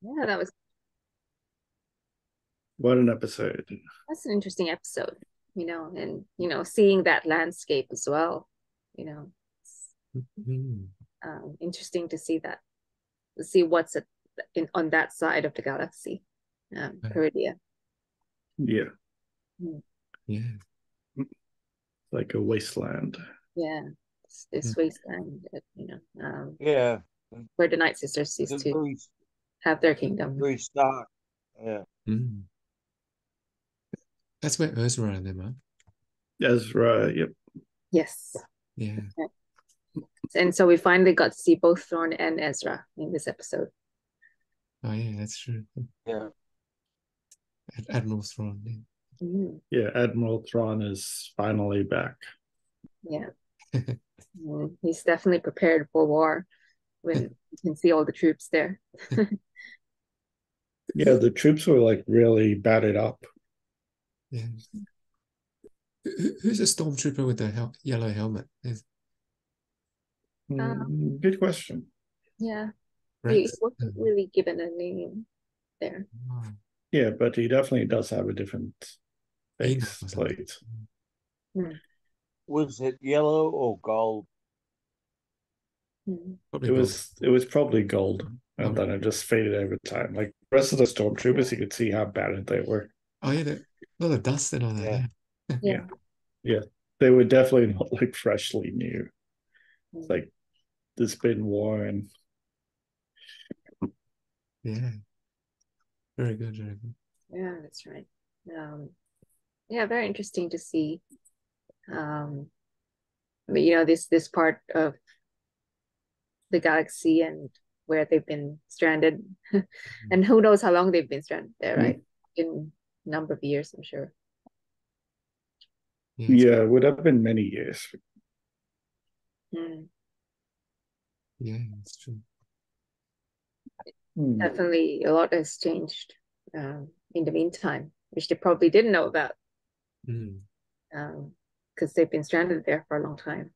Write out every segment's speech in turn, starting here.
Yeah, that was What an episode. that's an interesting episode, and seeing that landscape as well, it's Mm. interesting to see that, to see what's on that side of the galaxy, Peridia. Yeah, Mm. Yeah. like a wasteland. Yeah, Mm. this wasteland, Yeah, where the Night Sisters used it's to have their kingdom. very stark. Yeah. Mm. That's where Ezra and them are. Ezra, yep. Yes. Yeah. And so we finally got to see both Thrawn and Ezra in this episode. Oh yeah, that's true. Yeah. Admiral Thrawn. Yeah. Mm, Yeah, Admiral Thrawn is finally back. yeah. He's definitely prepared for war when you can see all the troops there. Yeah, the troops were like really battered up. Yeah. Who's a stormtrooper with the yellow helmet? Good question. Yeah, he Rex? wasn't really given a name there. Oh, Yeah, but he definitely does have a different Enoch face or something. plate. Mm, Was it yellow or gold? Probably It gold. was probably gold, and Probably. then it just faded over time. Like the rest of the stormtroopers, you could see how battered they were. Oh yeah, a lot of dust and all that. Yeah. Yeah. Yeah. Yeah, they were definitely not like freshly new. It's Mm. like there's been worn. Yeah. Very good. Very good. Yeah, that's right. Yeah, very interesting to see. But this part of the galaxy and where they've been stranded, and who knows how long they've been stranded there, right? In a number of years, I'm sure. Yeah. Yeah, it would have been many years. Mm. Yeah, it's true. Definitely, a lot has changed in the meantime, which they probably didn't know about Mm. because they've been stranded there for a long time.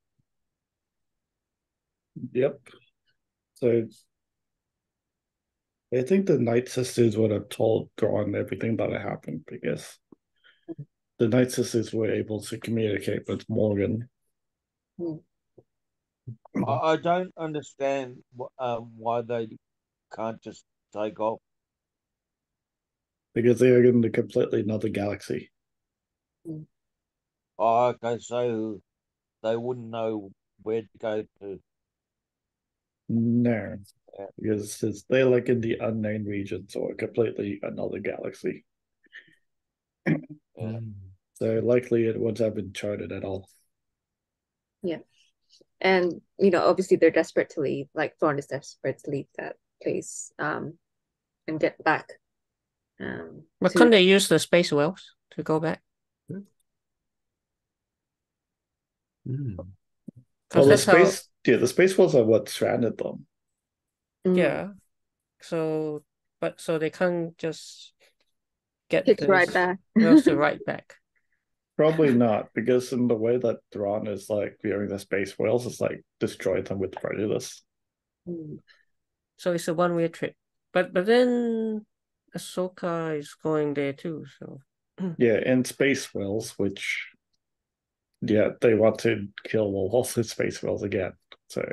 Yep. So I think the Night Sisters would have told Thrawn everything that had happened because the Night Sisters were able to communicate with Morgan. Mm. I don't understand why they can't just take off. Because they are in a completely another galaxy. Mm. Oh, okay, so they wouldn't know where to go to. No, Yeah. because they're like in the unknown regions or completely another galaxy. Yeah. Mm. So likely it wouldn't have been charted at all. Yeah. And obviously they're desperate to leave, like Thorn is desperate to leave that place and get back. But can't they use the space whales to go back? Mm. Well, Because the space force are what stranded them. yeah. So they can't just get Hitch the right back. whales to ride back. Probably not, because in the way that Thrawn is like viewing the space whales, it's like destroy them with prejudice. Mm. So it's a one-way trip. But then Ahsoka is going there too. So Yeah, and space whales, which they want to kill all the space whales again. So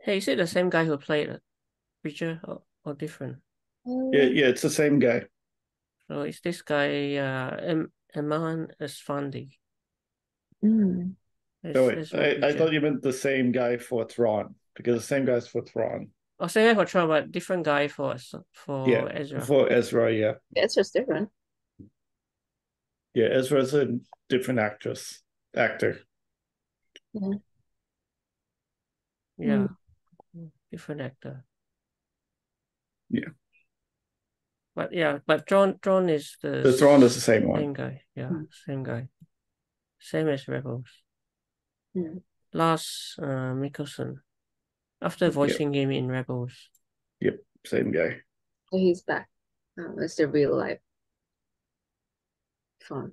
hey, is it the same guy who played it, Preacher, or different? yeah, it's the same guy. So it's this guy, Eman Esfandi. Mm. Oh wait, I thought you meant the same guy for Thrawn, because the same guy's for Thrawn. Oh, same guy for Trump, but different guy for Yeah, Ezra. for Ezra, yeah. It's just different. Yeah, Ezra's a different actor. Yeah, different actor. Yeah. But John is The Thrawn is the same one. Same guy. Yeah, same guy. Same as Rebels. Mm. Lars Mikkelsen. After voicing him in Rebels. Yep, same guy. So he's back. It's the real life fun.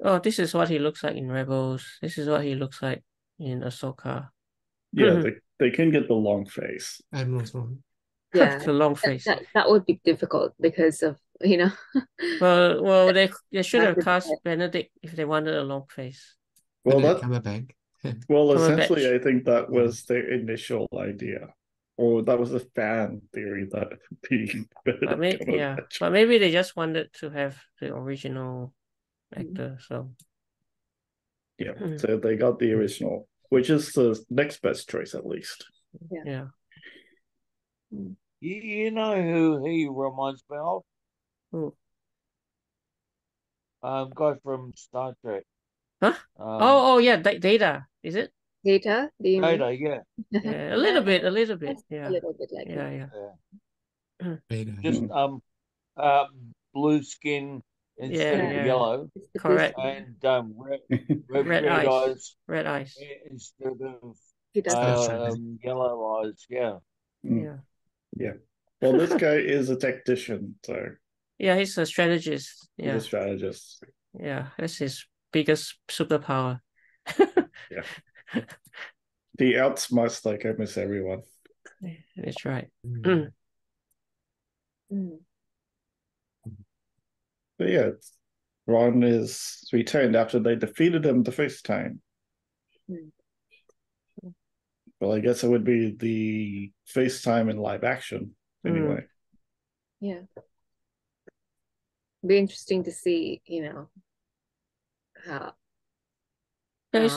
Oh, this is what he looks like in Rebels. This is what he looks like in Ahsoka. Yeah, they can get the long face. Admiral's wrong. Yeah, The long face. that would be difficult because of Well, they should have Massive cast head. Benedict if they wanted a long face. Well, Benedict that Cumberbatch. well, From a essentially, batch. I think that Yeah. was their initial idea, or that was a fan theory that the But maybe they just wanted to have the original actor. So yeah. So they got the original, which is the next best choice, at least. yeah. You know who he reminds me of? Who? Guy from Star Trek. Huh? Um, yeah, Data, is it? Data, do you mean? Data, yeah. Yeah, a little bit. That's Yeah. a little bit like Yeah, it. yeah. Vader. Just blue skin instead Yeah, of yeah. yellow, It's the Correct. and Red red eyes. eyes Red eyes. instead of He does Star that. Trek. yellow eyes. Yeah. Yeah. Yeah. Well, this guy is a tactician, so Yeah, he's a strategist. he's Yeah. a strategist. Yeah. That's his biggest superpower. Yeah. He outsmarts like almost everyone. That's right. Mm. Mm. But yeah, Ron is returned after they defeated him the first time. Mm. Well, I guess it would be the first time in live action, anyway. Yeah. Be interesting to see, how Yeah,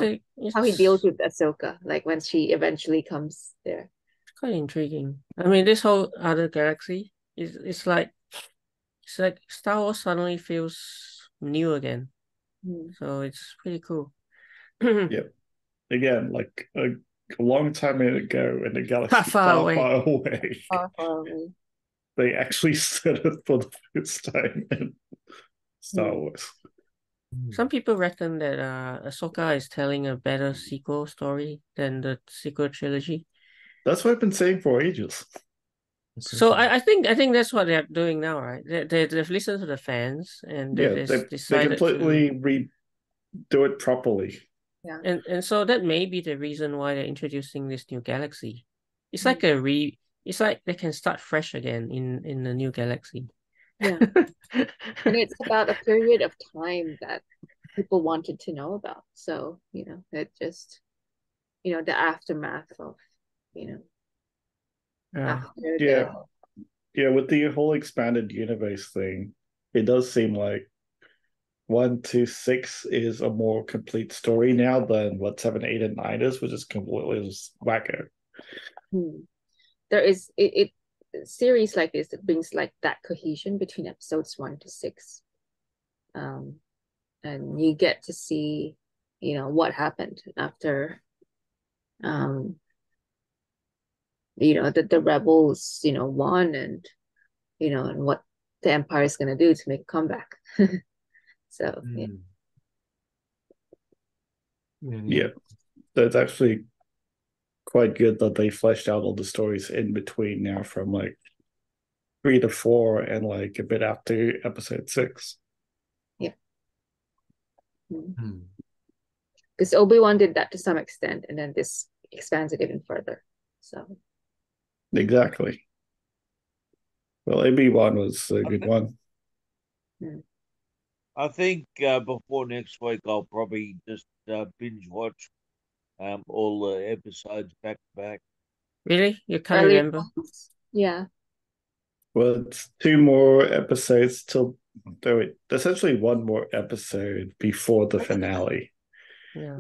how he deals with Ahsoka, like when she eventually comes there. quite intriguing. I mean, this whole other galaxy it's like Star Wars suddenly feels new again. So it's pretty cool. Yep. Again, like a long time ago in a galaxy Far away. far away, Far, far away. they actually said it for the first time in Star Wars. Some people reckon that Ahsoka is telling a better sequel story than the sequel trilogy. That's what I've been saying for ages. So I think that's what they're doing now, right? They've listened to the fans and Yeah, they they decided completely to redo it properly. Yeah. and so that may be the reason why they're introducing this new galaxy. It's like it's like they can start fresh again in the new galaxy. Yeah. And it's about a period of time that people wanted to know about. So, it just, the aftermath of, after Yeah. Yeah, with the whole expanded universe thing, it does seem like 1 to 6 is a more complete story now than what 7, 8, and 9 is, which is completely wacko. There is it series like this that brings like that cohesion between episodes 1 to 6. And you get to see, what happened after the rebels, won and and what the Empire is gonna do to make a comeback. So Yeah. That's actually quite good that they fleshed out all the stories in between now from like 3 to 4 and like a bit after episode 6. Yeah. Because Obi-Wan did that to some extent, and then this expands it even further. So Exactly. Well, AB1 was a good one. I think before next week, I'll probably just binge watch all the episodes back to back. Really? You can't remember? Yeah. Well, it's 2 more episodes till essentially 1 more episode before the finale. Yeah.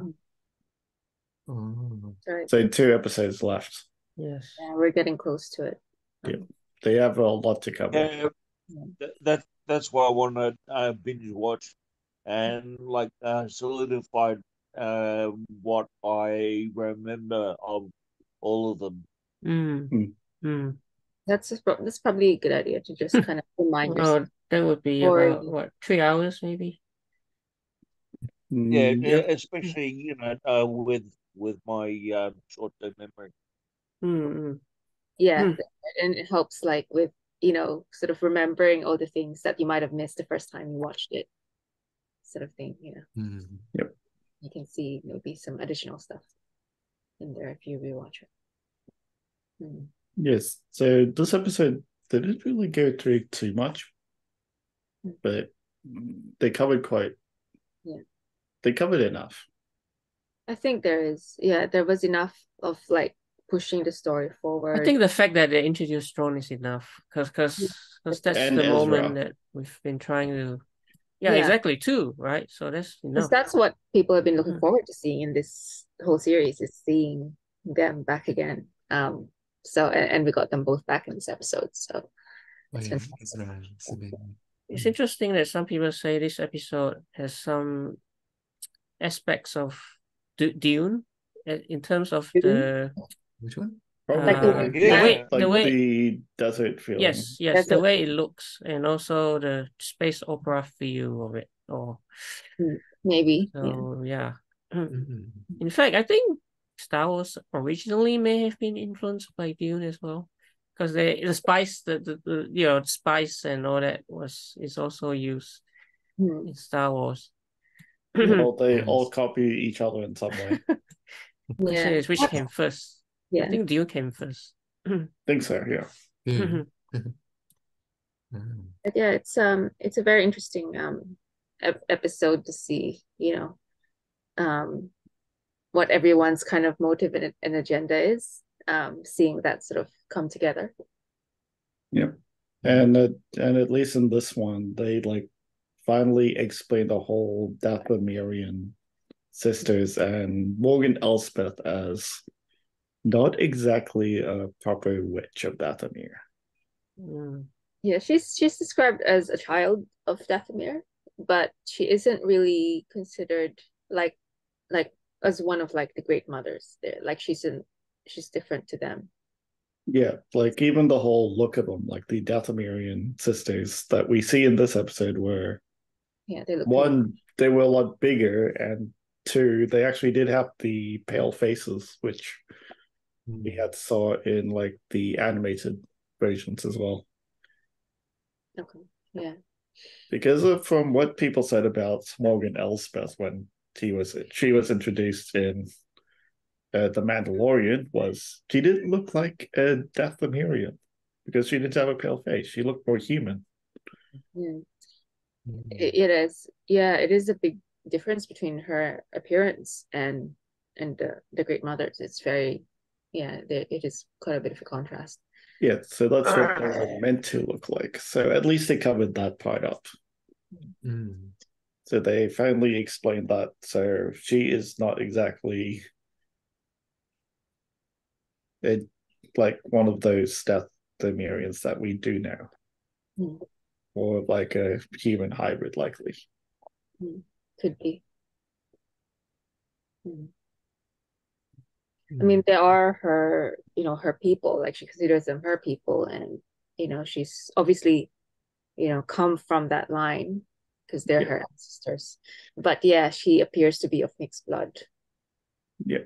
Right. So 2 episodes left. Yes. Yeah, we're getting close to it. Yeah. They have a lot to cover. Yeah, that's why I want to binge watch and like solidified what I remember of all of them. That's probably a good idea to just kind of remind yourself. That would be about what, 3 hours maybe? Yeah, Yep. especially with my short-term memory. Yeah, and it helps like with sort of remembering all the things that you might have missed the first time you watched it, sort of thing. Yep. You can see maybe some additional stuff in there if you rewatch it. Mm. Yes. So this episode they didn't really go through too much, but they covered they covered enough. I think there was enough of like pushing the story I forward. think the fact that they introduced Thrawn is enough because that's And the Ezra. moment that we've been trying to. Yeah, exactly. Too, right? So that's Because enough. that's what people have been looking forward to seeing in this whole series, is seeing them back again. So and we got them both back in this episode. So it's fantastic. Ezra, Sabine. It's interesting that some people say this episode has some aspects of Dune in terms of the Which one? Probably. the way the desert feeling. Yes, That's the it. way it looks, and also the space opera feel of it. Or maybe. so, yeah. Mhm. In fact, I think Star Wars originally may have been influenced by Dune as well, because the spice, the spice and all that is also used in Star Wars. Well, they Yes. all copy each other in some way. Question is, which came first? Yeah. I think Dune came first. Think so, yeah. Yeah. But yeah, it's a very interesting episode to see, what everyone's kind of motive and agenda is, seeing that sort of come together. Yeah. And at least in this one, they like finally explain the whole Dathomirian sisters and Morgan Elspeth as not exactly a proper witch of Dathomir. Yeah, she's described as a child of Dathomir, but she isn't really considered like as one of like the great mothers there. Like she's different to them. Yeah, like even the whole look of them, like the Dathomirian sisters that we see in this episode were they look one, they were a lot bigger, and two, they actually did have the pale faces, which we had saw in like the animated versions as well. Okay. Yeah. Because from what people said about Morgan Elspeth when she was introduced in The Mandalorian, was she didn't look like a Dathomirian because she didn't have a pale face. She looked more human. It is. Yeah, it is a big difference between her appearance and the great mothers. It's very, it is quite a bit of a contrast. Yeah, so that's what they were meant to look like. So at least they covered that part up. So they finally explained that. So she is not exactly like one of those Dathomirians that we do know. Or like a human hybrid, likely. Could be. I mean, they are her, her people. Like she considers them her people, and she's obviously, come from that line because they're her ancestors. But yeah, she appears to be of mixed blood. Yeah.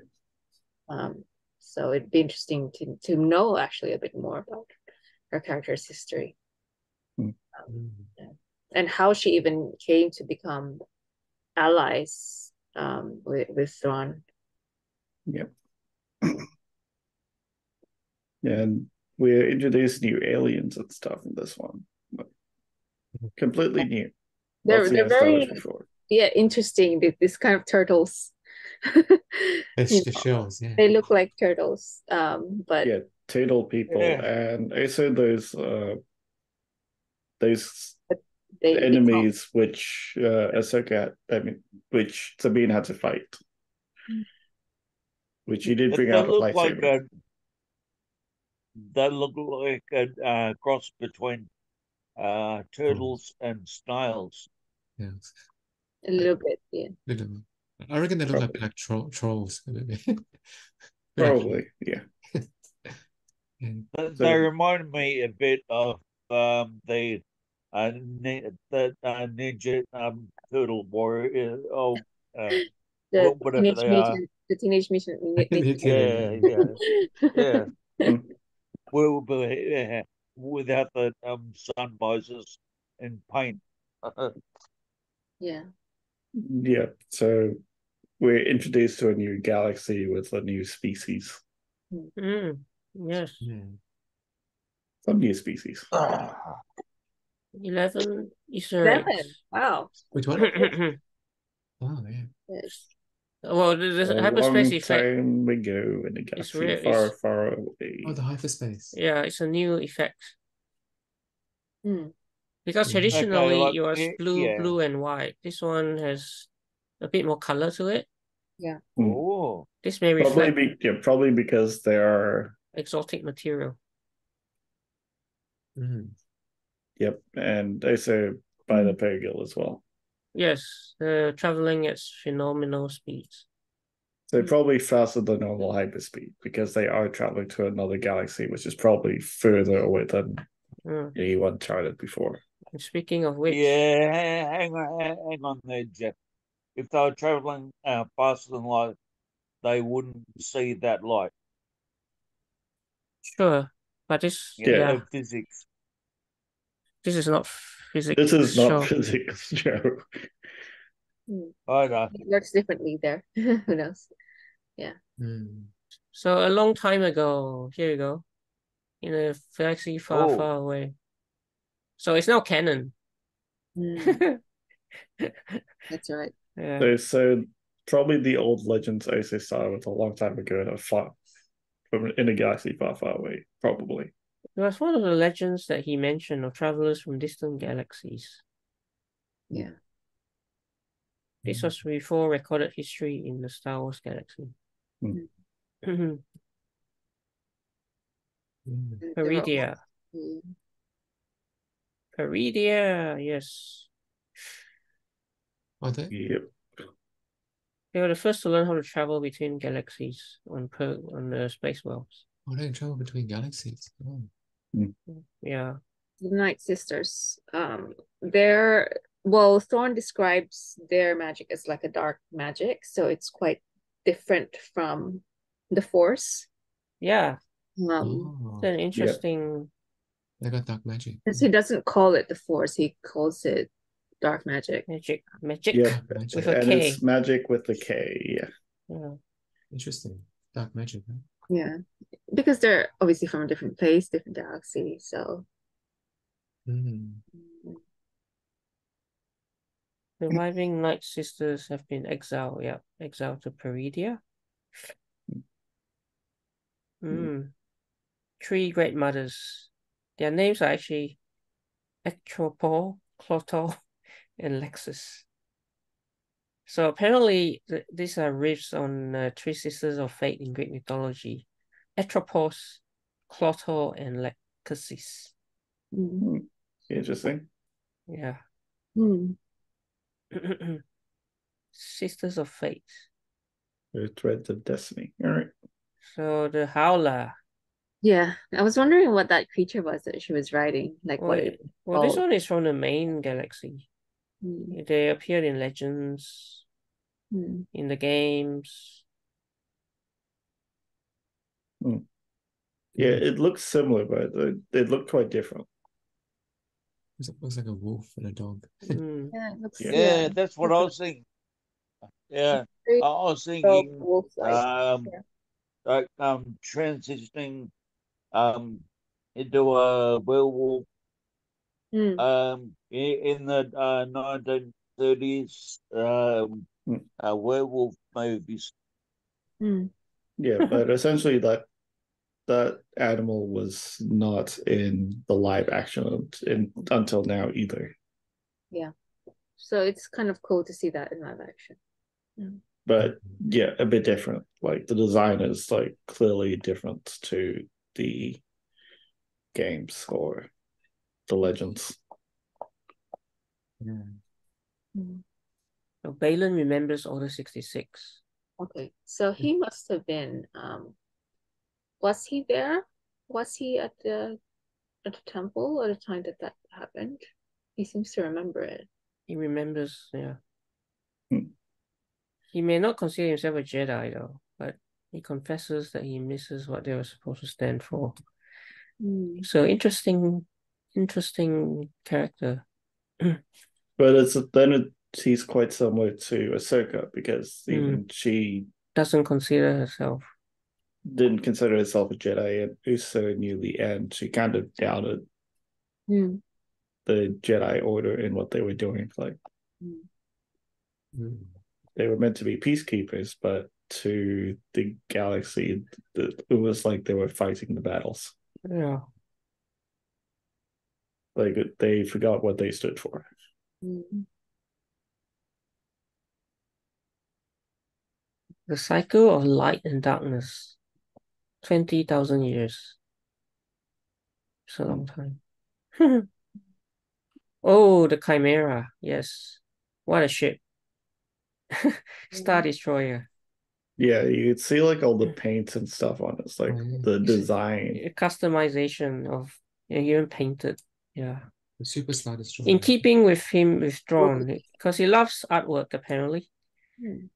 So it'd be interesting to know actually a bit more about her character's history. And how she even came to become allies with Thrawn. Yep. And we're introduced new aliens and stuff in this one. Completely new. They're very interesting. This kind of turtles. The shells, yeah. They look like turtles. But turtle people, and also those enemies which Ahsoka, which Sabine had to fight. Which he did bring out a lightsaber. They look like a cross between turtles and snails. Yes. A little bit, yeah. I reckon they look like trolls. Probably, yeah. They remind me a bit of the ninja turtle warrior. Whatever they are. The Teenage Mutant Ninja. Yeah. Well, without the sun visors and paint. Yeah. Yeah. So we're introduced to a new galaxy with a new species. Yes. Some new species. 11 Easter 11. eggs. Wow. Which one? Oh, yeah. Yes. Well, the A hyperspace long effect time ago in a galaxy rare. far, far away. Oh, the hyperspace. Yeah, it's a new effect. Hmm. Because Mhm. traditionally like, it was yeah. blue and white. This one has a bit more color to it. Yeah. Oh, This may reflect Probably because they are. exotic material. Yep, and also by the Peggle as well. Yes, they're traveling at phenomenal speeds. So probably faster than normal hyperspeed because they are traveling to another galaxy, which is probably further away than anyone charted before. And speaking of which, yeah, hang on there, Jeff. If they were traveling faster than light, they wouldn't see that light. sure, but this, Yeah. Physics. this is not physics. This is not show. physics, Joe. I know. It works differently there. Who knows? Yeah. So a long time ago, here you go, in a galaxy far, far away. So it's now canon. That's right. Yeah. So probably the old legends also started with a long time ago in a galaxy far, far away, probably. It was one of the legends that he mentioned of travelers from distant galaxies. Yeah. This was before recorded history in the Star Wars galaxy. Peridia. Peridia, yes. Are they? Yep. They were the first to learn how to travel between galaxies on the space worlds. Oh, they can travel between galaxies. Oh. Yeah. The Night Sisters. Thorn describes their magic as like a dark magic, so it's quite different from the Force. Yeah. It's an interesting. They got dark magic. Because he doesn't call it the Force, he calls it dark magic. Magic. Yep. With a and K. it's magic with the K. Yeah. Interesting. Dark magic. Huh? Yeah. Because they're obviously from a different place, different galaxy, so. Surviving Night Sisters have been exiled. Yeah, exiled to Peridia. Three great mothers. Their names are actually Ectropol, Clotor, and Lexus. So apparently these are riffs on three sisters of fate in Greek mythology: Atropos, Clotor, and Lexus. Interesting. Yeah. Sisters of Fate. The threads of destiny. All right. So the Howler. Yeah, I was wondering what that creature was that she was riding. Like what it Well, this one is from the main galaxy. They appeared in Legends, in the games. Yeah, it looks similar, but it looked quite different. It looks like a wolf and a dog. Yeah, it looks, that's what I was thinking. Yeah, I was thinking transitioning into a werewolf in the 1930s werewolf movies. Yeah, but essentially that animal was not in the live action until now either. Yeah. So it's kind of cool to see that in live action. But yeah, a bit different. Like the design is like clearly different to the games or the legends. So Balin remembers Order 66. Okay, so he must have been was he there? Was he at the temple at the time that happened? He seems to remember it. He remembers, yeah. He may not consider himself a Jedi though, but he confesses that he misses what they were supposed to stand for. So interesting character. But he's quite similar to Ahsoka because even she doesn't consider herself. didn't consider herself a Jedi, and Uso knew the end. She kind of doubted Mm. the Jedi Order and what they were doing. Like they were meant to be peacekeepers, but to the galaxy, it was like they were fighting the battles. Yeah. Like they forgot what they stood for. Mm. The cycle of light and darkness. 20,000 years. It's a long time. Oh, the Chimera. Yes. What a ship. Star Destroyer. Yeah, you could see like all the paints and stuff on it. It's like the design. Customization of even painted. Yeah. The Superstar Destroyer. In keeping with him withdrawn, because he loves artwork apparently. Mm.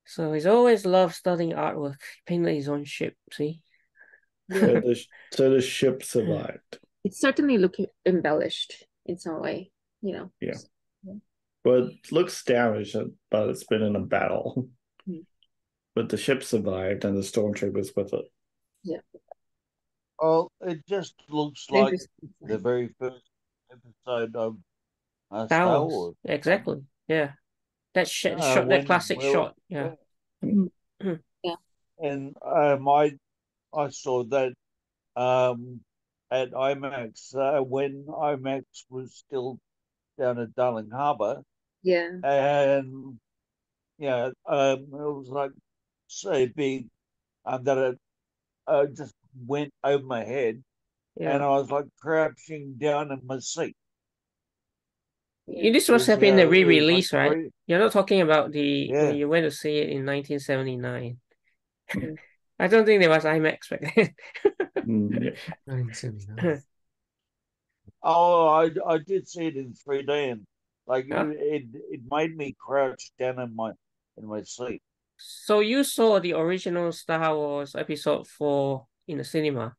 So he's always loved studying artwork. He painted his own ship, see? Yeah. So the ship survived. It certainly looked embellished in some way, you know. Yeah. But it looks damaged, but it's been in a battle. Mm. But the ship survived and the stormtroopers with it. Yeah. Oh, it just looks like the very first episode of Star Wars. Exactly. Yeah. That shot, that classic shot. Yeah. Yeah. And I saw that at IMAX when IMAX was still down at Darling Harbour. Yeah. And yeah, it was like so big that it just went over my head, and I was like crouching down in my seat. This was happening in the re-release, like right? You're not talking about when you went to see it in 1979. I don't think there was IMAX back then. 1979. Oh, I did see it in 3D, and like it made me crouch down in my seat. So you saw the original Star Wars Episode 4 in the cinema?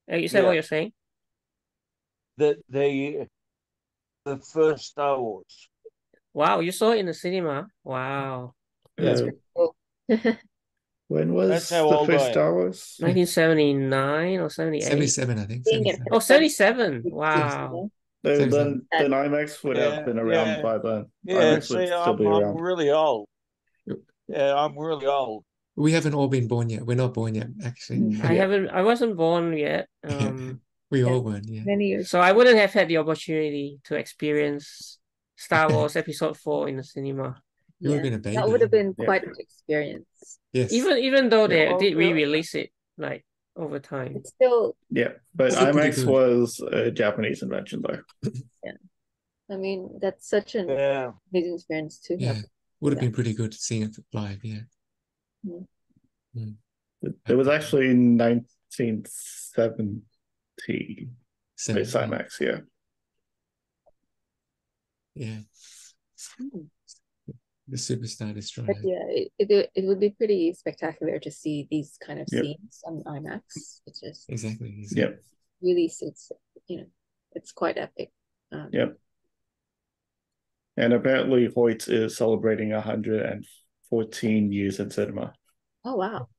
Is that what you're saying? The first Star Wars. Wow, you saw it in the cinema? Wow. That's pretty cool. When was the first Star Wars? 1979 or 78? 77, I think. 77. Oh, 77. Wow. Then IMAX would have been around by then. Yeah, IMAX would still be around. I'm really old. Yeah, I'm really old. We haven't all been born yet. We're not born yet, actually. I wasn't born yet. We all weren't, yeah. Many years. So I wouldn't have had the opportunity to experience Star Wars Episode 4 in the cinema. You would have been a baby. That would have been quite an experience. Yes. Even though they did re-release it like over time. It's still but IMAX was a Japanese invention though. Yeah. I mean, that's such an amazing experience too. Yeah. Would have been pretty good seeing it live, yeah. It was actually in 1970. It's IMAX, yeah. Yeah. The Superstar Destroyer. But yeah, it would be pretty spectacular to see these kind of scenes on IMAX. It's just exactly. really suits, it's quite epic. And apparently Hoyt is celebrating 114 years in cinema. Oh wow.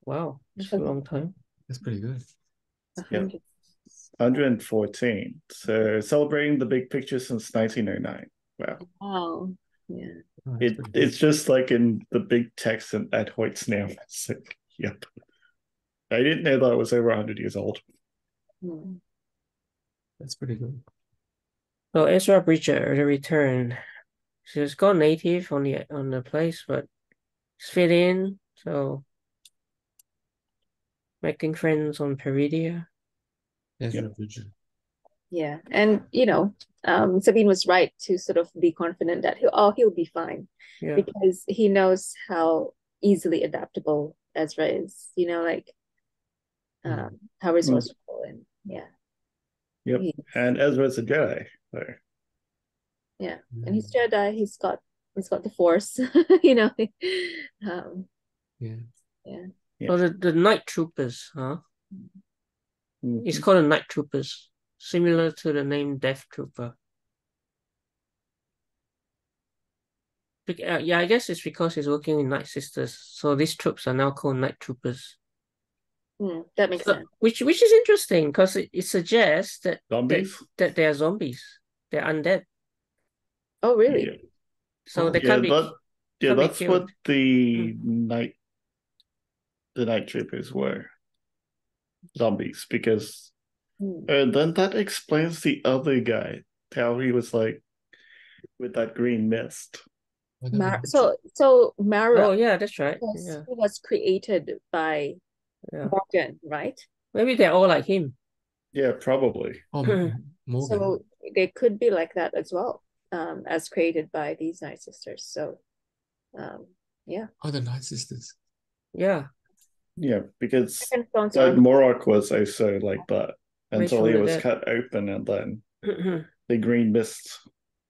Wow. That's a long time. That's pretty good. 114. So celebrating the big picture since 1909. Wow. Wow. Yeah. It's just like in the big text at Hoyt's name. It's like, yep. I didn't know that it was over 100 years old. That's pretty good. So Ezra Bridger, the return. She's gone native on the place, but it's fit in. So making friends on Peridia. Ezra Bridger. Yeah, and Sabine was right to sort of be confident that he'll be fine, because he knows how easily adaptable Ezra is. How resourceful and and Ezra's a Jedi. So. Yeah, and he's Jedi. He's got the Force. So the night troopers, huh? It's called the night troopers. Similar to the name Death Trooper. Yeah, I guess it's because he's working with Night Sisters, so these troops are now called Night Troopers. That makes sense. Which is interesting because it suggests that Zombies? that they are zombies, they're undead, Oh, really? Yeah. so they Yeah, can't be can't be that's what killed. the night troopers were. Zombies, because then that explains the other guy, how he was like with that green mist. So Mara Oh yeah, that's right. was created by Morgan, right? Maybe they're all like him. Yeah, probably. Oh, Morgan. So they could be like that as well, as created by these Night Sisters. So, yeah. Oh, the Night Sisters. Yeah. Yeah, because Second Throne's that army. Morok was also like that until he from the was dead. cut open, and then the green mist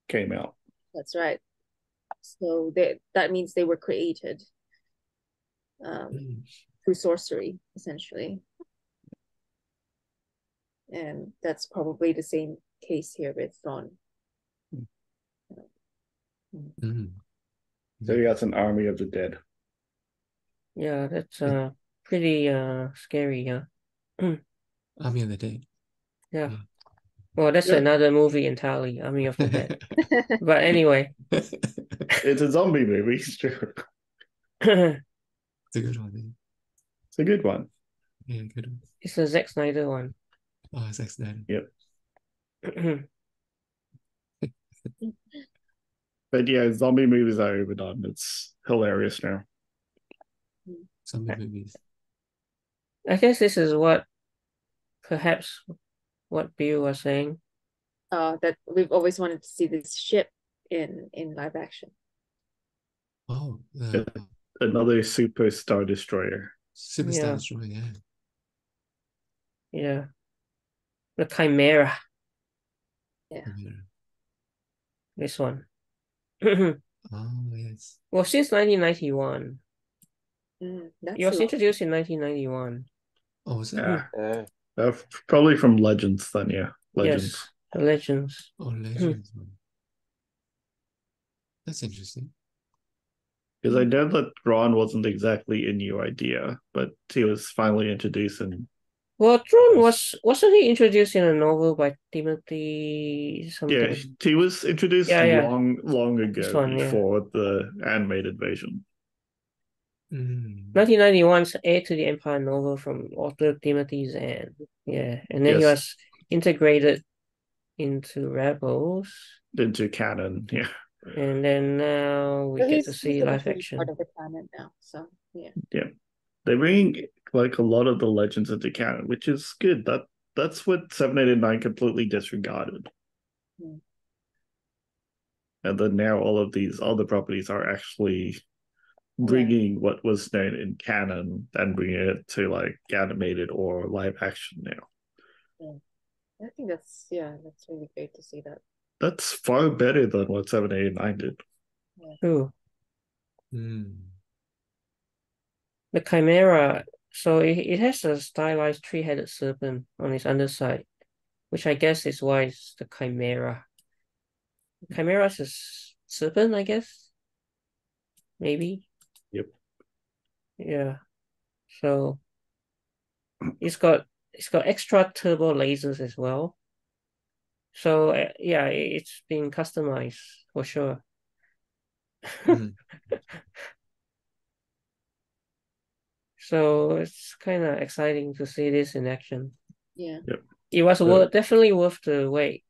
came out. That's right. So that means they were created through sorcery, essentially. And that's probably the same case here with Thrawn. So he has an army of the dead. Yeah, that's pretty scary, yeah. Army of the Dead. Yeah. Well, that's another movie entirely, Army of the Dead. But anyway. It's a zombie movie, sure. It's a good one. It's a good one. Yeah, good one. It's a Zack Snyder one. Oh, Zack Snyder. Yep. But yeah, zombie movies are overdone. It's hilarious now. Zombie movies. I guess this is perhaps what Bill was saying. That we've always wanted to see this ship in live action. Oh, another superstar destroyer. Superstar destroyer, yeah. Yeah. The Chimera. Yeah. This one. Oh, yes. Well, since 1991. It was introduced in 1991. Oh, was it? Yeah. Probably from Legends then, yeah. Legends. Yes, the Legends. Oh, Legends. That's interesting. Because I know that Ron wasn't exactly a new idea, but he was finally introduced in. Well, Thrawn wasn't he introduced in a novel by Timothy something? Yeah, he was introduced long ago before the animated version. 1991's Heir to the Empire novel from author Timothy Zahn. Yeah, and then he was integrated into Rebels. Into canon, yeah. And then now we get to see live action. Part of the canon now, so yeah. Yeah, they bring like a lot of the legends into canon, which is good. That's what 789 completely disregarded. And then now all of these other properties are actually bringing what was known in canon and bringing it to like animated or live action now. I think that's really great to see that. That's far better than what 789 did. True. The Chimera, so it has a stylized three-headed serpent on its underside, which I guess is why it's the Chimera. The Chimera is a serpent, I guess. Maybe. Yep. Yeah. So it's got extra turbo lasers as well. So yeah, it's been customized for sure. So it's kind of exciting to see this in action. Yeah. Yep. It was definitely worth the wait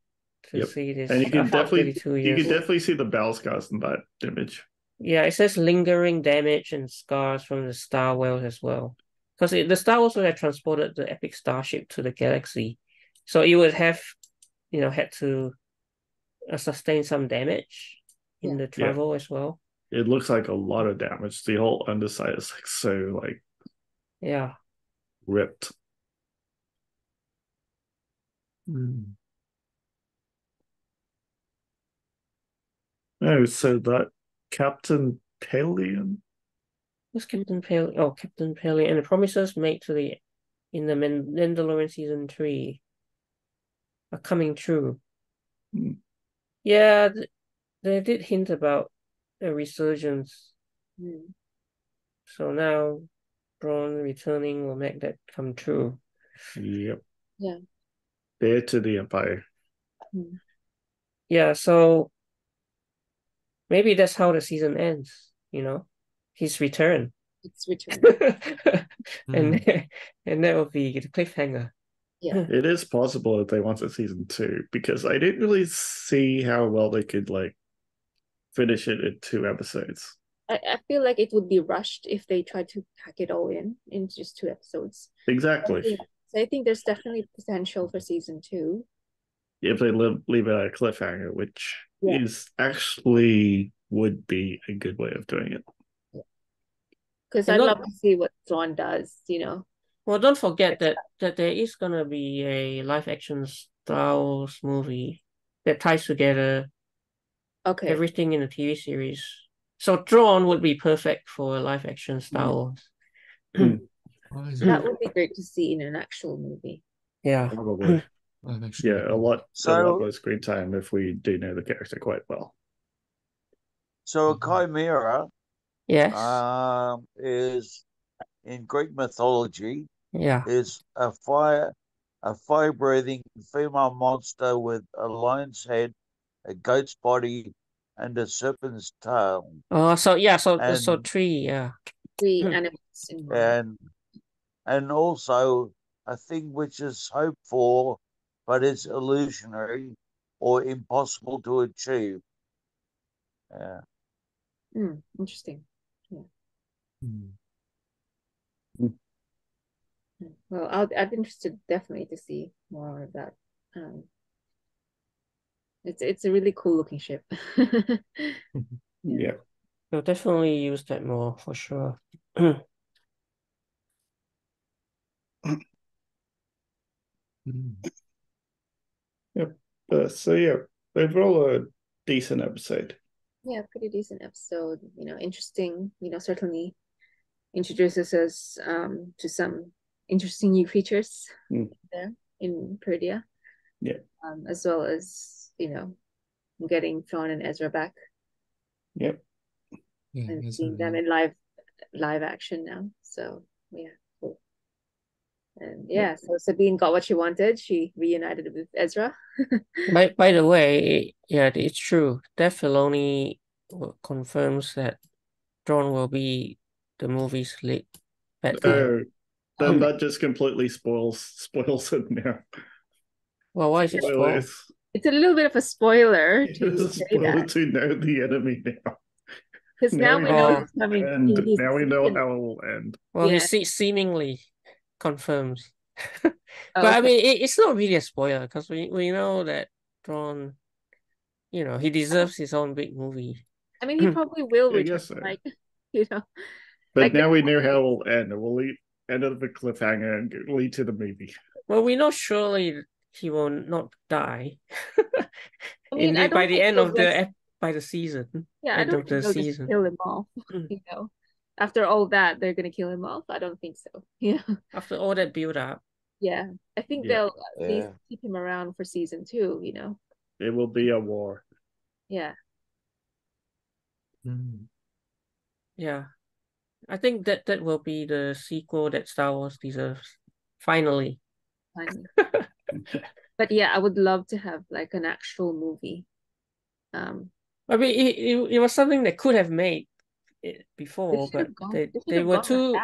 to see this. And you can definitely 32 years. You can definitely see the battle scars in that image. Yeah, it says lingering damage and scars from the Star Wars as well. Because the Star Wars would have transported the epic starship to the galaxy. So it would have, had to sustain some damage in the travel as well. It looks like a lot of damage. The whole underside is like so ripped. Oh, so that Captain Pelion? Who's Captain Pelion? Oh, Captain Pelion. And the promises made in the Mandalorian Season 3 are coming true. Yeah, they did hint about a resurgence. So now Thrawn returning will make that come true. Yep. Yeah. Heir to the Empire. Yeah, so maybe that's how the season ends, his return. It's return. and that will be the cliffhanger. Yeah. It is possible that they want a season 2 because I didn't really see how well they could finish it in 2 episodes. I feel like it would be rushed if they try to pack it all in just 2 episodes. Exactly. I think there's definitely potential for season 2. If they leave it at a cliffhanger, which is actually would be a good way of doing it. Because I'd love to see what Thrawn does, Well, don't forget that there is gonna be a live action Star Wars movie that ties together everything in the TV series. So Thrawn would be perfect for a live action Star Wars. That would be great to see in an actual movie. Yeah. Probably. Yeah, a lot more screen time if we do know the character quite well. So a chimera is in Greek mythology is a fire-breathing female monster with a lion's head, a goat's body, and a serpent's tail. Oh, so 3, 3 animals in one. And also a thing which is hoped for, but is illusionary or impossible to achieve. Yeah. Interesting. Yeah. Well, I'd be interested definitely to see more of that. It's a really cool looking ship. Yeah. They'll definitely use that more for sure. Yep. So yeah, overall a decent episode. Yeah, pretty decent episode. Interesting. Certainly introduces us to some interesting new creatures there in Perdia. Yeah. As well as getting Thrawn and Ezra back. Yep. And seeing them in live action now. So yeah, cool. And so Sabine got what she wanted. She reunited with Ezra. By the way, it's true. Dave Filoni confirms that Thrawn will be the movie's lead. Then that just completely spoils it now. Well, why is it spoiled? It's a little bit of a spoiler to say that. To know the enemy now. Because now we know he's coming. And now we know how it will end. Well, he seemingly confirms. But I mean, it's not really a spoiler because we know that Thrawn, he deserves his own big movie. I mean, he probably will return, But now we know how it will end. It will end up a cliffhanger and lead to the movie. Well, we know surely he will not die. I mean, by the end of the season. Yeah, I don't think they'll just kill him off. After all that, they're gonna kill him off. I don't think so. Yeah. After all that build up. Yeah, I think they'll at least keep him around for season 2. It will be a war. Yeah. Yeah, I think that will be the sequel that Star Wars deserves. Finally. But yeah, I would love to have an actual movie. I mean, it was something they could have made it before, but they were too.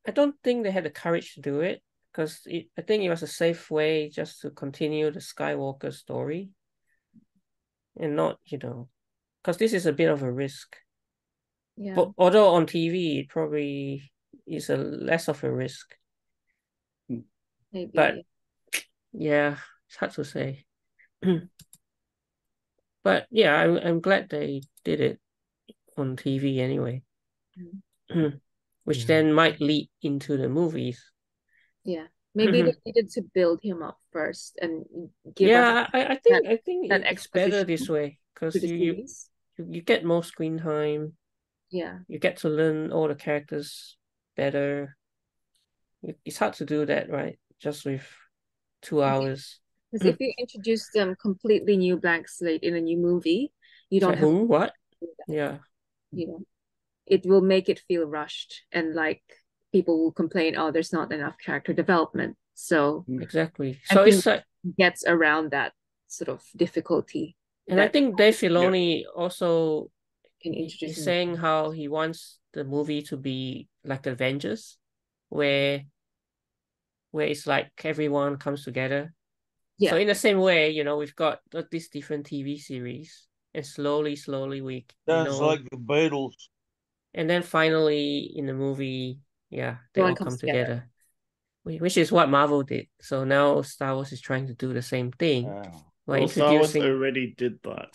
I don't think they had the courage to do it because I think it was a safe way just to continue the Skywalker story, and not because this is a bit of a risk. Yeah. But although on TV it probably is a less of a risk. Maybe. But yeah, it's hard to say. But yeah, I'm glad they did it on TV anyway. Which then might lead into the movies. Yeah. Maybe they needed to build him up first and give us I think it's better this way because you get more screen time. Yeah. You get to learn all the characters better. It's hard to do that, right? Just with 2 hours. Because if you introduce them completely new blank slate in a new movie, you don't have what? Yeah. It will make it feel rushed, and like people will complain, oh, there's not enough character development. So exactly. I So think it's like gets around that sort of difficulty. And I think Dave Filoni also he's saying how he wants the movie to be like Avengers, where it's like everyone comes together. So in the same way, we've got these different TV series, and slowly we sounds like the Beatles. And then finally in the movie, they all come together, which is what Marvel did. So now Star Wars is trying to do the same thing. Well, Star Wars already did that.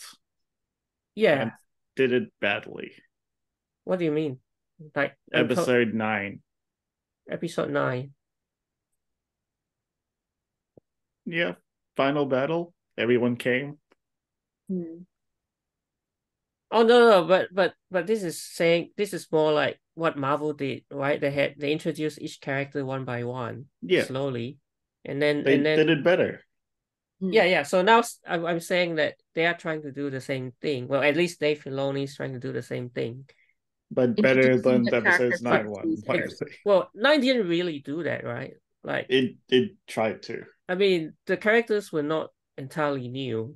Yeah. And did it badly. What do you mean? Like Episode 9. Episode 9. Yeah. Final battle. Everyone came. Oh no, but this is more like what Marvel did, right? They introduced each character one by one, slowly, and then they did it better. Yeah. So now I'm saying that they are trying to do the same thing. Well, at least Dave Filoni is trying to do the same thing, but better than episodes 9-1. Well, 9 didn't really do that, right? Like it tried to. I mean, the characters were not entirely new.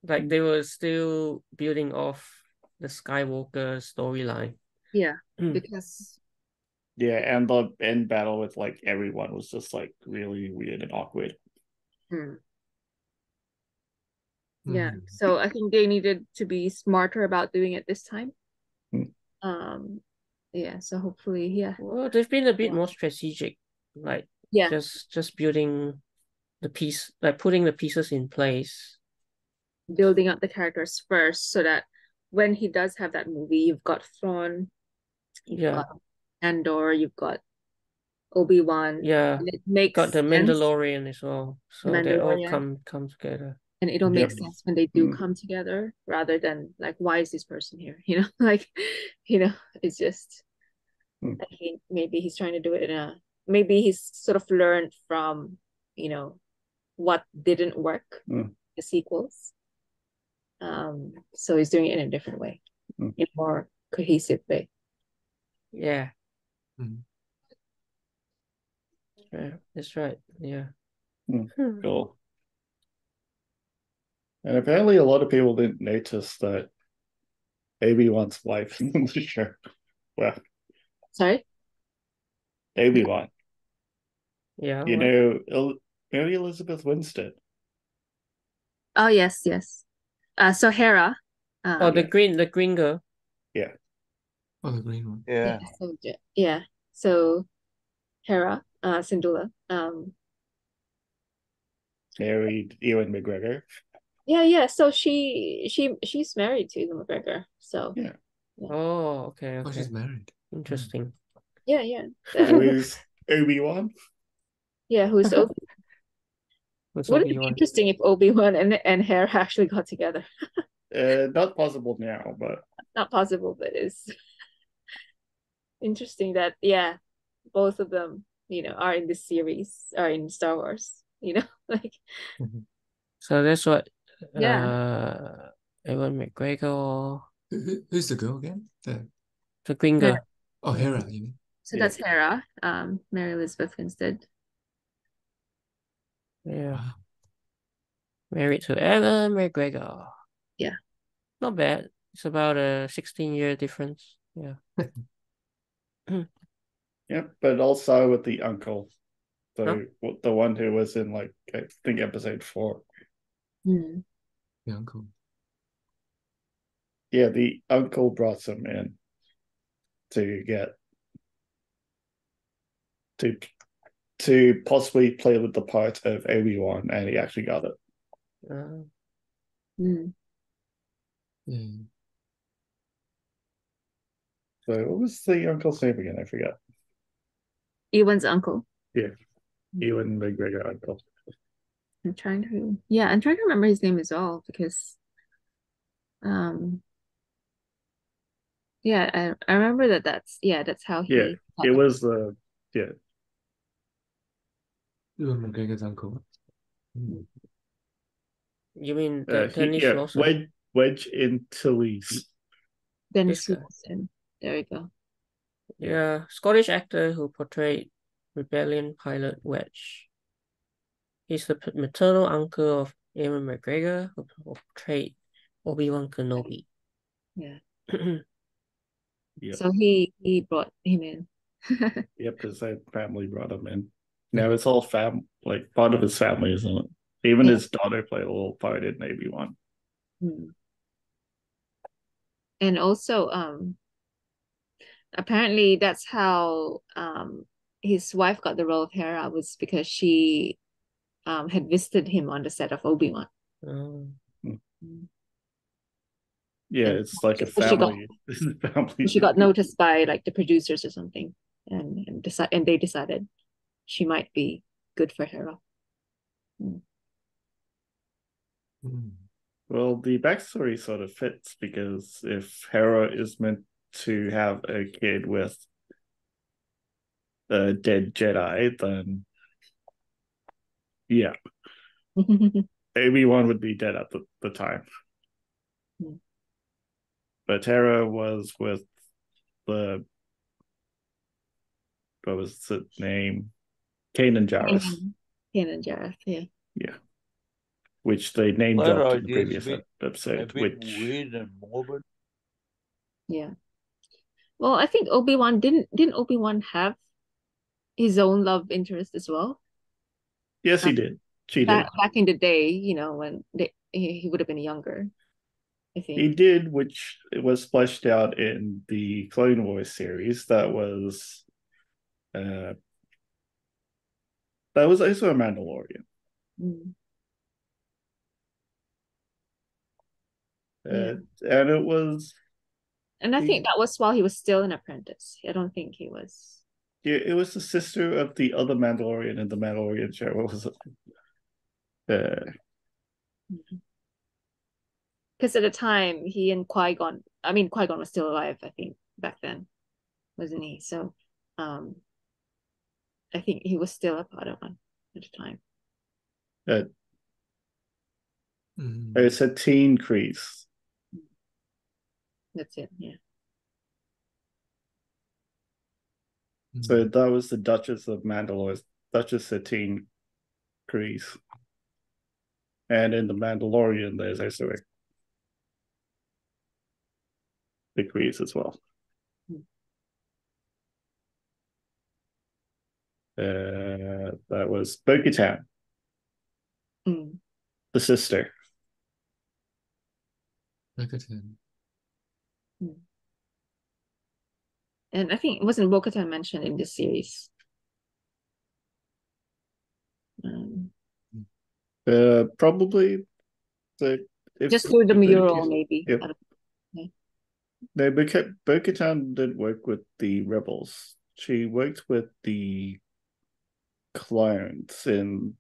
Like they were still building off the Skywalker storyline. Yeah, because and the end battle with like everyone was just like really weird and awkward. Yeah, so I think they needed to be smarter about doing it this time. Yeah, so hopefully, Well, they've been a bit more strategic, like just building the piece, like putting the pieces in place, building up the characters first, so that when he does have that movie, you've got Thrawn, you've got Andor, you've got Obi-Wan. It makes got the Mandalorian as well, so they all come together, and it'll make sense when they do come together, rather than like, why is this person here? Like, it's just I think maybe he's trying to do it maybe he's sort of learned from what didn't work the sequels, so he's doing it in a different way, in a more cohesive way. That's right. Cool. And apparently a lot of people didn't notice that Obi-Wan's wife in the show. Well, sorry? Obi-Wan. Yeah. Mary Elizabeth Winstead. Oh, yes. So Hera. The green girl. Yeah. Oh, the green one. Yeah. So Hera, Syndulla, married Ewan McGregor. Yeah. So she's married to Ewan McGregor. So yeah. Oh, okay. Oh, she's married. Interesting. Yeah. Who's Obi-Wan? Yeah, who's Obi? Would it be interesting if Obi-Wan and Hera actually got together? Not possible now, but not possible, but it's interesting that both of them, are in this series, are in Star Wars, like. So that's what. Ewan McGregor. Who's the girl again? The green girl. Oh, Hera, you mean? So that's Hera, Mary Elizabeth Winstead. Yeah. Wow. Married to Ewan McGregor. Yeah. Not bad. It's about a 16-year difference. Yeah. Yeah, but also with the uncle. The one who was in like I think episode 4. The uncle. Yeah, the uncle brought him in to possibly play with the part of Obi-Wan, and he actually got it. So what was the uncle's name again? I forget. Ewan's uncle. Yeah. Ewan McGregor uncle. I'm trying to remember his name as well, because I remember that's how he it was Ewan McGregor's uncle. You mean Dennis Lawson? Wedge Antilles. Dennis This guy. Wilson. There we go. Yeah, Scottish actor who portrayed rebellion pilot Wedge. He's the maternal uncle of Ewan McGregor, who portrayed Obi-Wan Kenobi. Yeah. Yep. So he brought him in. Yep, his family brought him in. Now it's all like part of his family, isn't it? Even his daughter played a little part in Obi-Wan. And also, apparently that's how his wife got the role of Hera, was because she had visited him on the set of Obi-Wan. Oh. Yeah, And it's like a so family. she got noticed by like the producers or something, and they decided she might be good for Hera. Well, the backstory sort of fits, because if Hera is meant to have a kid with a dead Jedi, then yeah, Obi-Wan would be dead at the time. But Hera was with the, what was the name? Kanan Jarrus. Kanan Jarrus, yeah. Yeah. Which they name That dropped in the idea's previous episode. a bit weird and morbid. Yeah. Well, I think Obi-Wan didn't Obi-Wan have his own love interest as well? Yes, he did. She did. Back in the day, when he would have been younger, I think. He did, which was fleshed out in the Clone Wars series. That was also a Mandalorian. And it was, and I think that was while he was still an apprentice. I don't think he was. Yeah, it was the sister of the other Mandalorian in the Mandalorian show. What was it? Because at the time, he and Qui-Gon was still alive, I think, back then, wasn't he? So, I think he was still a Padawan at the time. It's a teen Kreese. That's it, yeah. So that was the Duchess of Mandalore, Duchess Satine Kreese. And in the Mandalorian, there's also the Kreese as well. That was Bo-Katan, the sister. Bo-Katan. And I think, wasn't Bo-Katan mentioned in this series? Probably just through the mural, maybe. Yep. No, Bo-Katan didn't work with the rebels. She worked with the clones in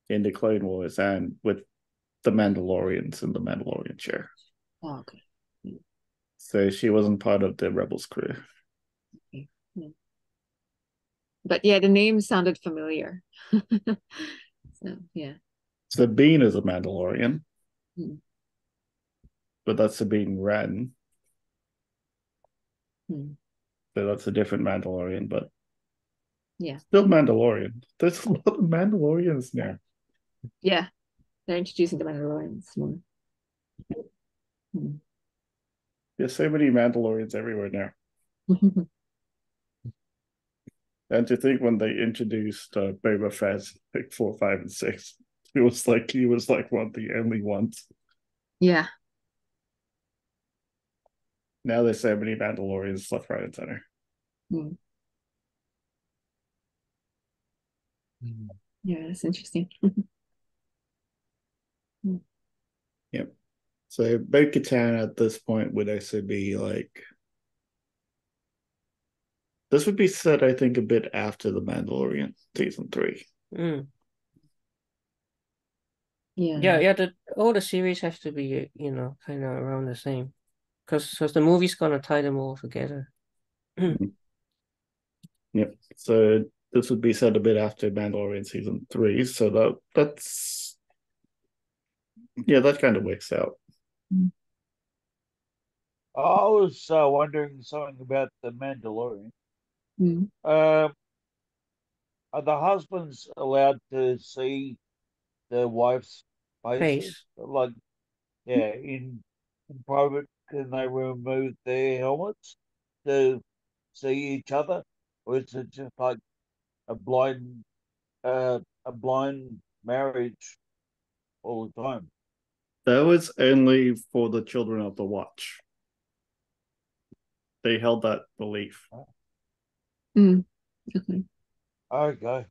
the Clone Wars and with the Mandalorians in the Mandalorian show. Oh, okay. So she wasn't part of the rebels crew. Okay. But yeah, the name sounded familiar. So yeah. Sabine is a Mandalorian. But that's Sabine Wren. So that's a different Mandalorian, but yeah, still Mandalorian. There's a lot of Mandalorians now. Yeah, they're introducing the Mandalorians more. There's so many Mandalorians everywhere now. And to think when they introduced Boba Fett, like 4, 5, and 6, he was like one of the only ones. Yeah. Now there's so many Mandalorians left, right, and center. Yeah, that's interesting. Yep. So Bo-Katan at this point would also be like, this would be set, I think, a bit after The Mandalorian season 3. Yeah. All the series have to be, kind of around the same, because the movie's gonna tie them all together. Yep. So this would be set a bit after Mandalorian season 3. So that kind of works out. Mm. I was wondering something about the Mandalorian. Mm. Um, are the husbands allowed to see their wives' faces? Face. Like, yeah, in private, can they remove their helmets to see each other, or is it just like a blind a blind marriage all the time? That was only for the children of the Watch. They held that belief. Mm. Okay. Okay.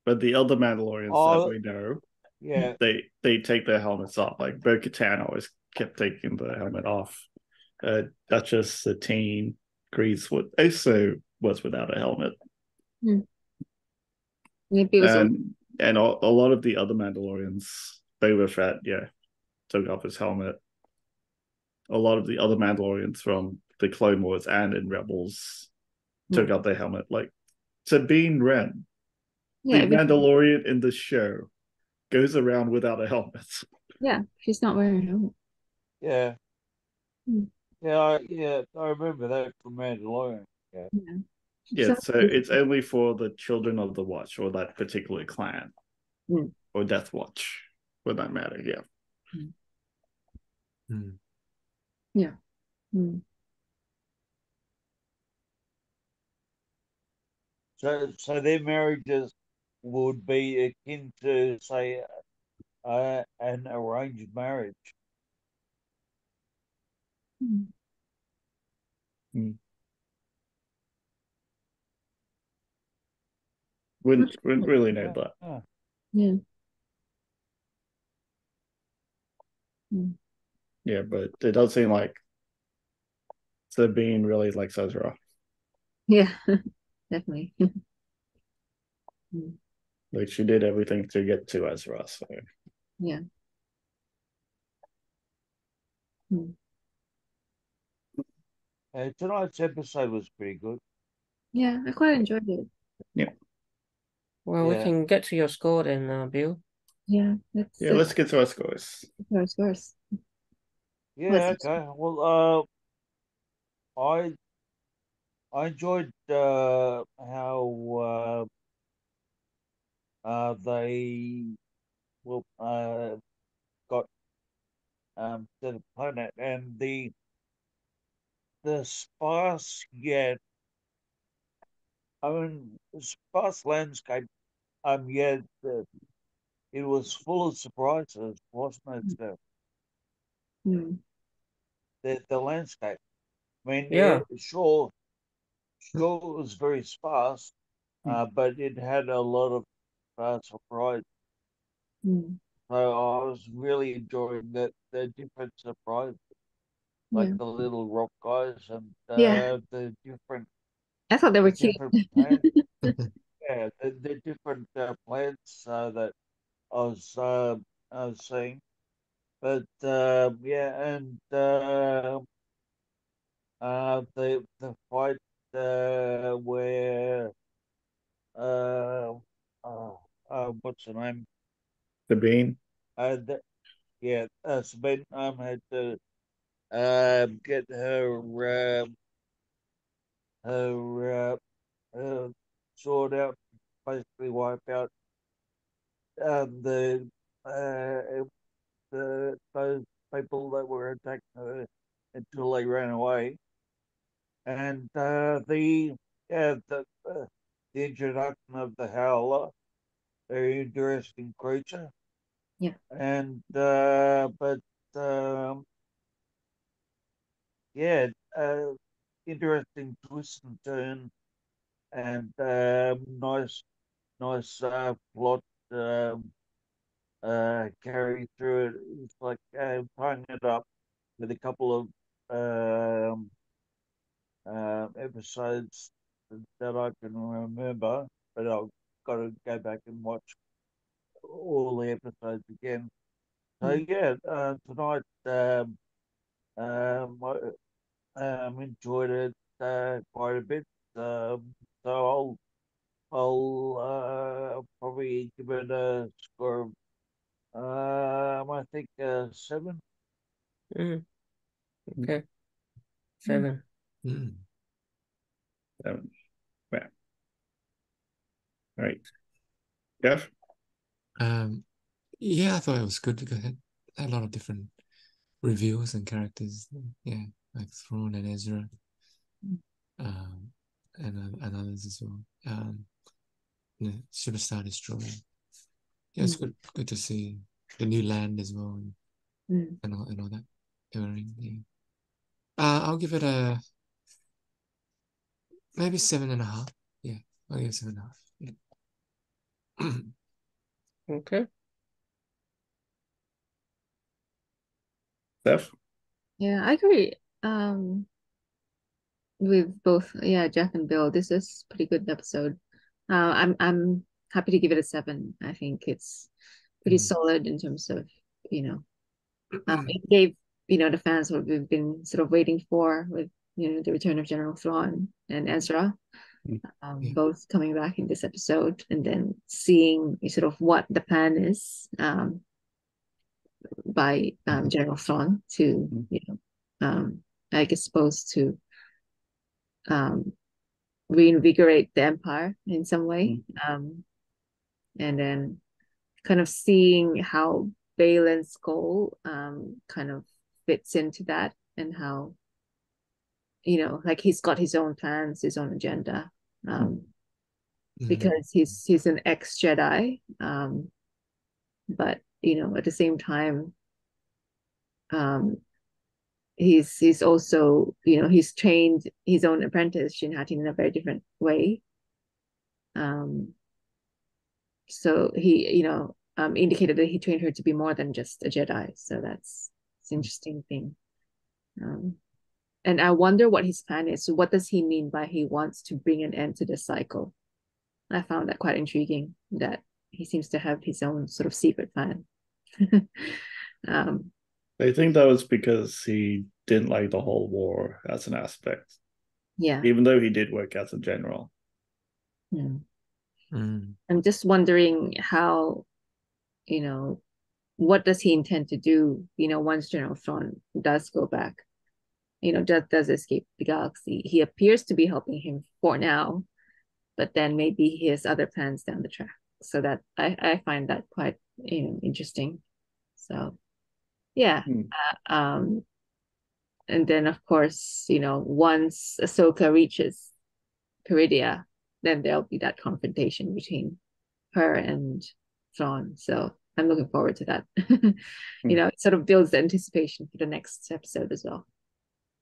But the other Mandalorians that Oh, we know, yeah. they take their helmets off. Like Bo-Katan always kept taking the helmet off. Duchess Satine Grease would also was without a helmet. Mm. Maybe it was all. And a lot of the other Mandalorians, Boba Fett, yeah, took off his helmet. A lot of the other Mandalorians from the Clone Wars and in Rebels took off their helmet. Like Sabine Wren, Yeah, the Mandalorian in the show, goes around without a helmet. yeah, she's not wearing a helmet. Yeah. Mm. Yeah, I remember that from Mandalorian. Yeah. Yeah. Yeah, So, so it's only for the children of the Watch or that particular clan mm. or Death Watch, for that matter. Yeah. Mm. Hmm. Yeah. Mm. So their marriages would be akin to, say, an arranged marriage. Mm. Mm. Not Wouldn't sure. really know Yeah. that. Yeah. Yeah. Mm. Yeah, but it does seem like Sabine really likes Ezra. Yeah, definitely. Mm. Like she did everything to get to Ezra. So Yeah. Mm. Tonight's episode was pretty good. Yeah, I quite enjoyed it. yeah. Well, we Yeah. can get to your score then, Bill. Yeah, Yeah, let's get to our scores. Scores. Yeah, What's okay. Well, I enjoyed how they well got to the planet, and the sparse yet I mean sparse landscape. Yeah, it was full of surprises, wasn't it? mm. The landscape. I mean, Yeah. sure, it was very sparse, but it had a lot of surprise. Mm. So I was really enjoying the different surprises, like Yeah. the little rock guys and Yeah. I thought they were the cute. different plants. Yeah, the different plants that I was seeing. But yeah, and the fight where uh, uh, what's her name? Sabine. The, yeah, Sabine had to get her sword out, basically wipe out the those people that were attacking her until they ran away, and the introduction of the Howler, very interesting creature, Yeah. and but um, yeah, uh, interesting twist and turn, and nice plot carry through it. It's like tying it up with a couple of episodes that I can remember, but I've got to go back and watch all the episodes again. So Mm. yeah, tonight enjoyed it quite a bit. So I'll probably give it a score of I think 7. Okay. 7. Yeah. All right. Jeff? Yeah, I thought it was good because it had a lot of different reveals and characters. Yeah, like Thrawn and Ezra, and others as well. Yeah, Superstar Destroyer. Yeah, it's good to see the new land as well, and all that. Yeah. I'll give it a maybe 7.5. Yeah, I'll give it 7.5. Yeah. Okay. Steph? Yeah, I agree. With both, Jeff and Bill. This is pretty good episode. I'm happy to give it a 7. I think it's pretty solid in terms of, it gave, the fans what we've been sort of waiting for with, the return of General Thrawn and Ezra, both coming back in this episode, and then seeing sort of what the plan is by General Thrawn to, I guess, supposed to reinvigorate the empire in some way. And then kind of seeing how Balin's goal kind of fits into that, and how, like he's got his own plans, his own agenda, because he's an ex-Jedi, but at the same time, he's also, he's trained his own apprentice Shin Hatin in a very different way. So he, indicated that he trained her to be more than just a Jedi. So that's an interesting thing. And I wonder what his plan is. So what does he mean by he wants to bring an end to the cycle? I found that quite intriguing, that he seems to have his own sort of secret plan. I think that was because he didn't like the whole war as an aspect. Yeah. Even though he did work as a general. I'm just wondering how, what does he intend to do, once General Thrawn does go back, does escape the galaxy. He appears to be helping him for now, but then maybe he has other plans down the track. So that I find that quite, interesting. So yeah. And then of course, once Ahsoka reaches Peridia, then there'll be that confrontation between her and Thrawn. So I'm looking forward to that. It sort of builds the anticipation for the next episode as well.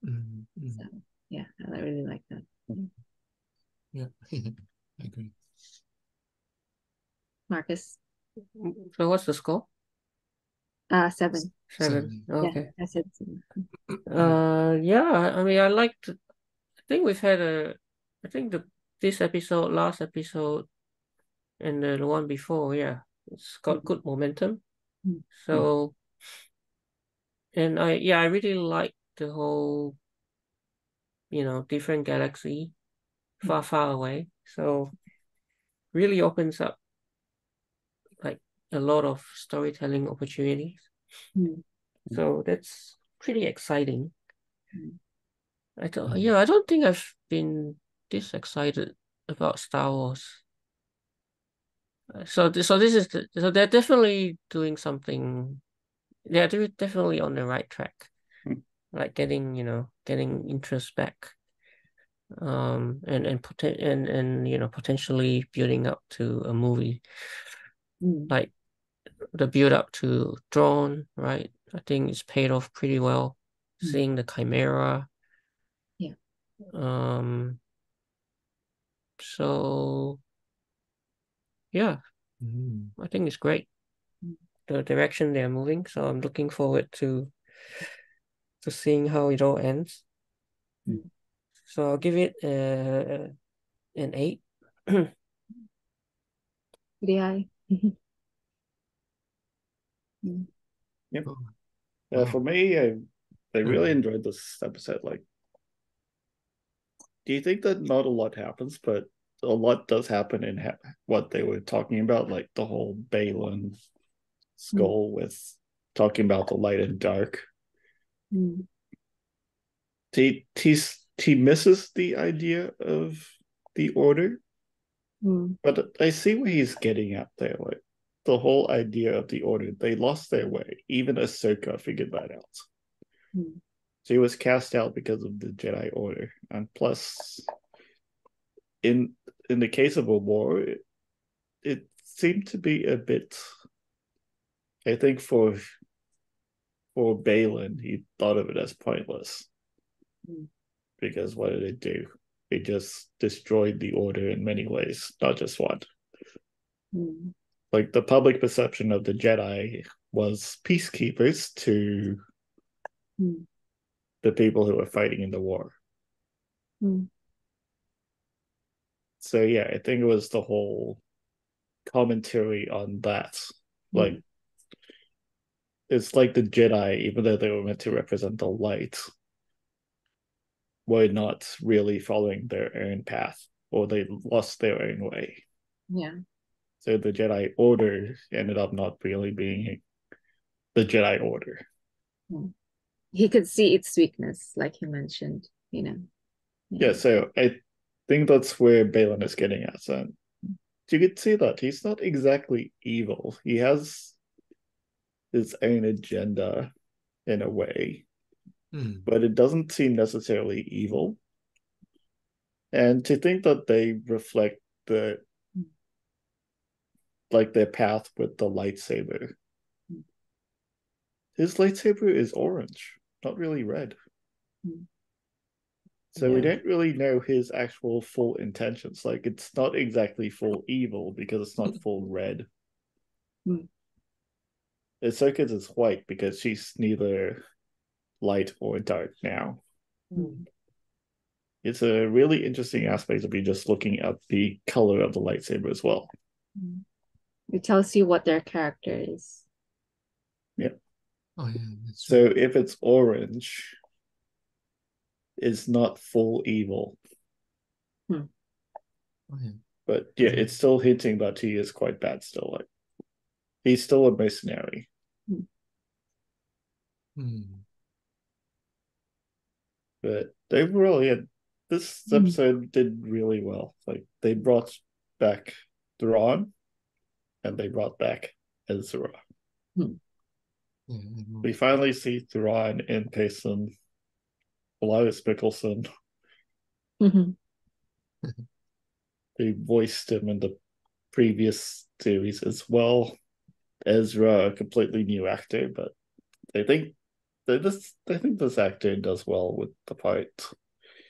So yeah, I really like that. Yeah, I agree. Marcus? So what's the score? 7. 7. Okay. Yeah, I said 7. Yeah, I mean, I think we've had I think this episode, last episode, and the one before, it's got good momentum. So, and I really like the whole, different galaxy, far away. So really opens up like a lot of storytelling opportunities. So that's pretty exciting. I don't think I've been this excited about Star Wars. So they're definitely doing something. They're definitely on the right track. Like getting interest back. And potentially building up to a movie. Like the build up to Drawn, right? I think it's paid off pretty well. Seeing the Chimera. Yeah. So yeah, I think it's great, the direction they're moving. So I'm looking forward to seeing how it all ends. So I'll give it an 8. Pretty high. Yep. Wow. For me, I really enjoyed this episode. Like, do you think that not a lot happens, but a lot does happen in what they were talking about, like the whole Balin skull with talking about the light and dark. He misses the idea of the order, but I see what he's getting at there. Like the whole idea of the order, they lost their way. Even Ahsoka figured that out. She was cast out because of the Jedi Order, and plus, in the case of a war, it seemed to be a bit. I think for Balin, he thought of it as pointless because what did it do? It just destroyed the order in many ways, not just one. Like the public perception of the Jedi was peacekeepers to the people who were fighting in the war. So yeah, I think it was the whole commentary on that. Like it's like the Jedi, even though they were meant to represent the light, were not really following their own path, or they lost their own way. Yeah. So the Jedi Order ended up not really being the Jedi Order. He could see its weakness, like you mentioned, Yeah, so I think that's where Balin is getting at. So you could see that he's not exactly evil. He has his own agenda in a way, but it doesn't seem necessarily evil. And to think that they reflect their path with the lightsaber. His lightsaber is orange, not really red. So we don't really know his actual full intentions. Like it's not exactly full evil because it's not full red. Ahsoka's is white because she's neither light or dark now. It's a really interesting aspect of you just looking at the color of the lightsaber as well. It tells you what their character is. Yeah. Oh yeah. That's so if it's orange, it's not full evil. Oh, yeah. But yeah, it's still hinting that he is quite bad still. Like he's still a mercenary. But overall, yeah, this episode did really well. Like they brought back Thrawn and they brought back Ezra. We finally see Thrawn in person. Elias Mickelson. They voiced him in the previous series as well. Ezra, a completely new actor, but I think this actor does well with the part.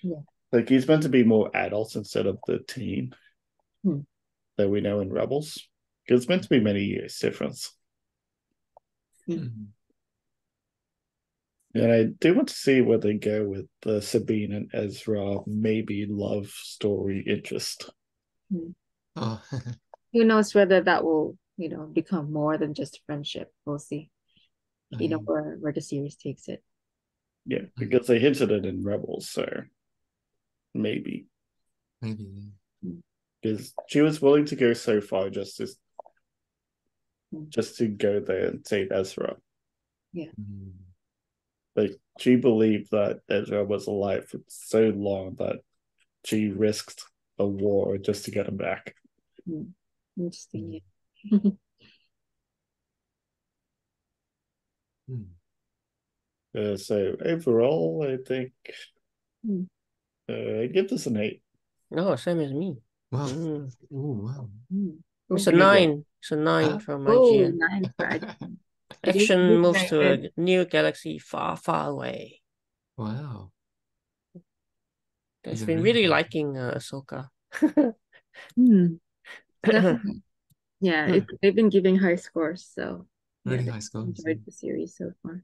Yeah. Like he's meant to be more adult instead of the teen that we know in Rebels. Because it's meant to be many years difference. And I do want to see where they go with the Sabine and Ezra maybe love story interest. Oh. Who knows whether that will, become more than just friendship. We'll see. Where the series takes it. Yeah, because they hinted it in Rebels, so maybe. Because she was willing to go so far just to go there and save Ezra. Yeah. Like she believed that Ezra was alive for so long that she risked a war just to get him back. Interesting. So overall, I think I give this an 8. No, same as me. Wow. Ooh, wow. It's a 9. It's a 9 from IGN. 9 for IGN. Action moves to a new galaxy far, far away. Wow. I've been really liking Ahsoka. Definitely. Yeah, they've been giving high scores, so really high scores. Enjoyed the series so far.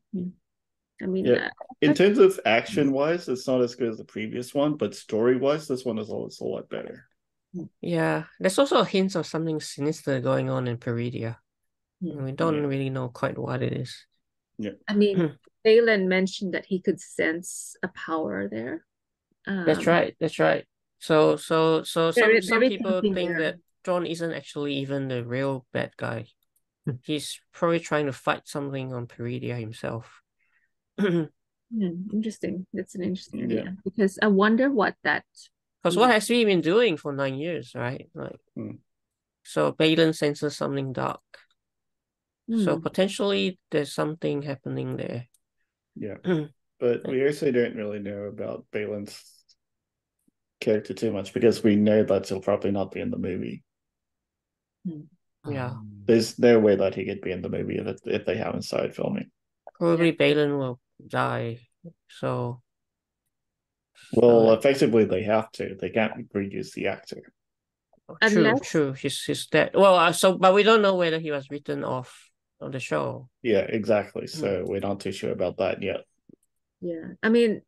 I mean, in terms of action-wise, it's not as good as the previous one, but story-wise, this one is always a lot better. Yeah, there's also hints of something sinister going on in Peridia. We don't really know quite what it is. Yeah, I mean, Balin mentioned that he could sense a power there. That's right. So some people think that John isn't actually even the real bad guy. He's probably trying to fight something on Peridia himself. Interesting. That's an interesting idea because I wonder what that. Because what has he been doing for 9 years, right? Like, so Balin senses something dark. So potentially there's something happening there. Yeah, but we also don't really know about Balin's character too much because we know that he'll probably not be in the movie. Yeah, there's no way that he could be in the movie if they haven't started filming. Probably Balin will die. So, well, effectively they have to. They can't reuse the actor. True. He's dead. Well, but we don't know whether he was written off of the show. Yeah, exactly. So we're not too sure about that yet. Yeah, I mean,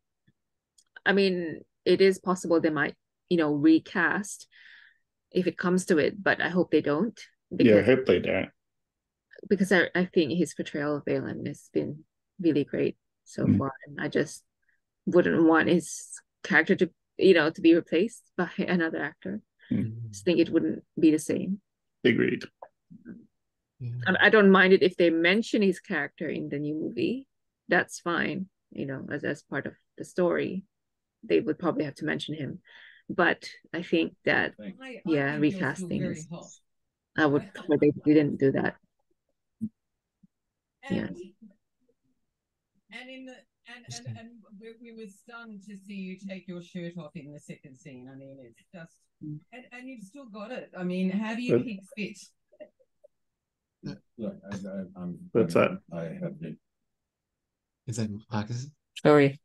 it is possible they might, recast if it comes to it, but I hope they don't. Yeah, I hope they don't. Because I think his portrayal of Balin has been really great so far, and I just wouldn't want his character to, to be replaced by another actor. I just think it wouldn't be the same. Agreed. I don't mind it if they mention his character in the new movie. That's fine, as part of the story. They would probably have to mention him. But I think that, recasting I would prefer they didn't do that. And we were stunned to see you take your shirt off in the second scene. I mean, it's just and you've still got it. I mean, how do you keep fit? Look, what's that? I have been. Is that Marcus? Sorry.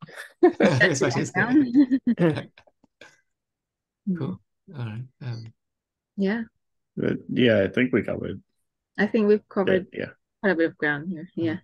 Cool. All right. Yeah. But, yeah, I think we covered. I think we've covered quite a bit of ground here. Yeah.